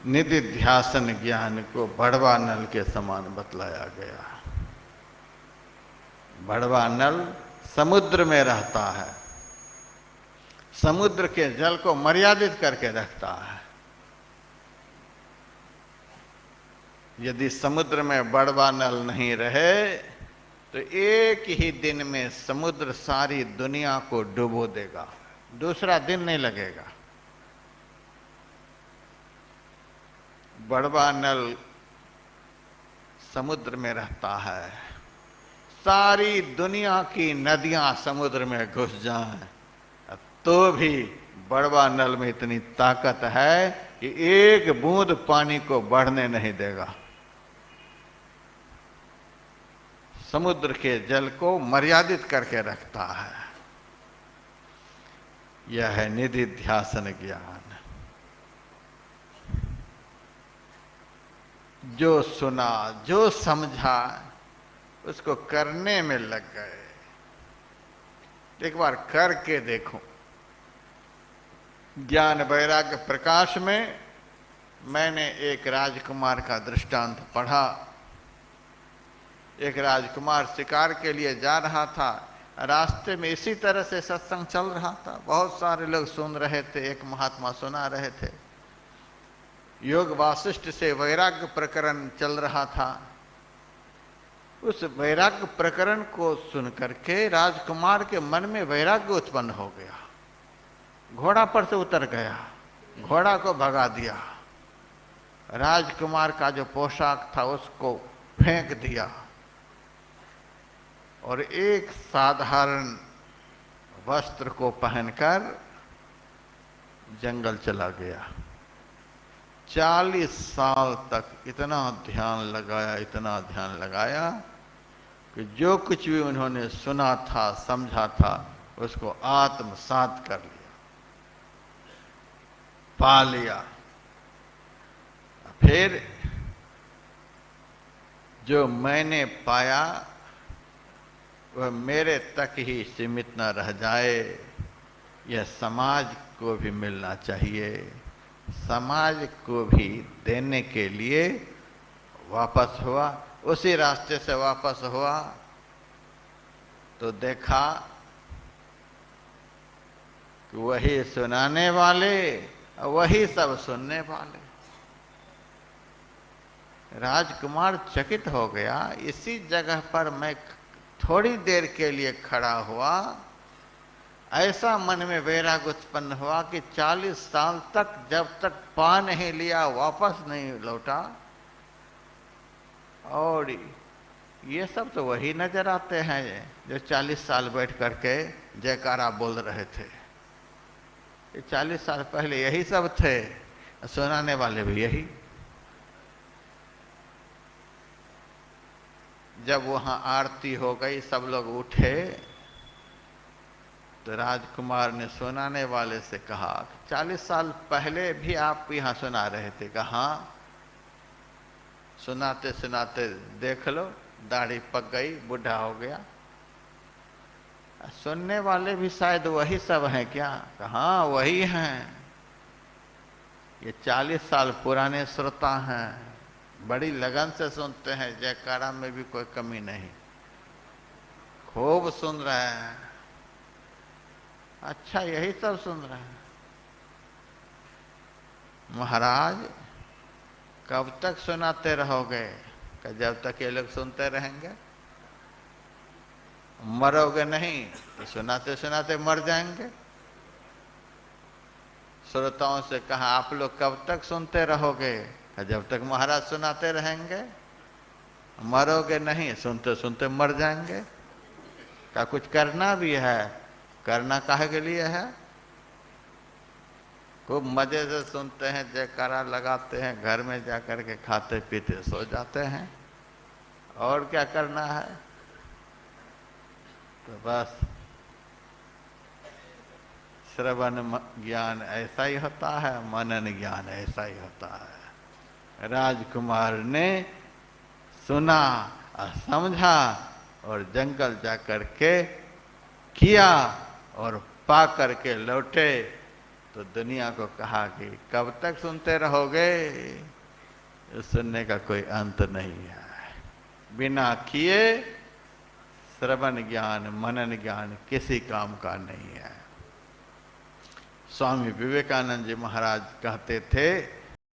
निधिध्यासन ज्ञान को बड़वा नल के समान बतलाया गया। बड़वा नल समुद्र में रहता है, समुद्र के जल को मर्यादित करके रखता है। यदि समुद्र में बड़वा नल नहीं रहे तो एक ही दिन में समुद्र सारी दुनिया को डुबो देगा, दूसरा दिन नहीं लगेगा। बड़वा नल समुद्र में रहता है, सारी दुनिया की नदियां समुद्र में घुस जाएं तो भी बड़वा नल में इतनी ताकत है कि एक बूंद पानी को बढ़ने नहीं देगा। समुद्र के जल को मर्यादित करके रखता है। यह है निधिध्यासन ज्ञान। जो सुना, जो समझा, उसको करने में लग गए। एक बार करके देखो। ज्ञान वैराग्य प्रकाश में मैंने एक राजकुमार का दृष्टांत पढ़ा। एक राजकुमार शिकार के लिए जा रहा था, रास्ते में इसी तरह से सत्संग चल रहा था, बहुत सारे लोग सुन रहे थे, एक महात्मा सुना रहे थे। योग वासिष्ठ से वैराग्य प्रकरण चल रहा था। उस वैराग्य प्रकरण को सुन करके राजकुमार के मन में वैराग्य उत्पन्न हो गया। घोड़ा पर से उतर गया, घोड़ा को भगा दिया, राजकुमार का जो पोशाक था उसको फेंक दिया और एक साधारण वस्त्र को पहनकर जंगल चला गया। 40 साल तक इतना ध्यान लगाया, इतना ध्यान लगाया कि जो कुछ भी उन्होंने सुना था, समझा था, उसको आत्मसात कर लिया, पा लिया। फिर जो मैंने पाया वह मेरे तक ही सीमित न रह जाए, यह समाज को भी मिलना चाहिए। समाज को भी देने के लिए वापस हुआ। उसी रास्ते से वापस हुआ तो देखा कि वही सुनाने वाले, वही सब सुनने वाले। राजकुमार चकित हो गया। इसी जगह पर मैं थोड़ी देर के लिए खड़ा हुआ, ऐसा मन में वैराग्य उत्पन्न हुआ कि 40 साल तक जब तक पा नहीं लिया वापस नहीं लौटा। और ये सब तो वही नजर आते हैं जो 40 साल बैठ करके जयकारा बोल रहे थे। ये 40 साल पहले यही सब थे, सुनाने वाले भी यही। जब वहां आरती हो गई, सब लोग उठे, तो राजकुमार ने सुनाने वाले से कहा, 40 साल पहले भी आप यहाँ सुना रहे थे। कहा सुनाते सुनाते देख लो, दाढ़ी पक गई, बूढ़ा हो गया। सुनने वाले भी शायद वही सब हैं क्या? कहा वही हैं। ये 40 साल पुराने श्रोता हैं, बड़ी लगन से सुनते हैं, जयकारा में भी कोई कमी नहीं, खूब सुन रहे हैं। अच्छा, यही सब सुन रहे हैं। महाराज कब तक सुनाते रहोगे? कि जब तक ये लोग सुनते रहेंगे। मरोगे नहीं तो सुनाते सुनाते मर जाएंगे। श्रोताओं से कहा, आप लोग कब तक सुनते रहोगे? जब तक महाराज सुनाते रहेंगे। मरोगे नहीं, सुनते सुनते मर जाएंगे। क्या कुछ करना भी है? करना काहे के लिए है? खूब मजे से सुनते हैं, जयकारा लगाते हैं, घर में जाकर के खाते पीते सो जाते हैं। और क्या करना है? तो बस श्रवण ज्ञान ऐसा ही होता है, मनन ज्ञान ऐसा ही होता है। राजकुमार ने सुना और समझा और जंगल जाकर के किया और पा करके लौटे तो दुनिया को कहा कि कब तक सुनते रहोगे, सुनने का कोई अंत नहीं है। बिना किए श्रवण ज्ञान मनन ज्ञान किसी काम का नहीं है। स्वामी विवेकानंद जी महाराज कहते थे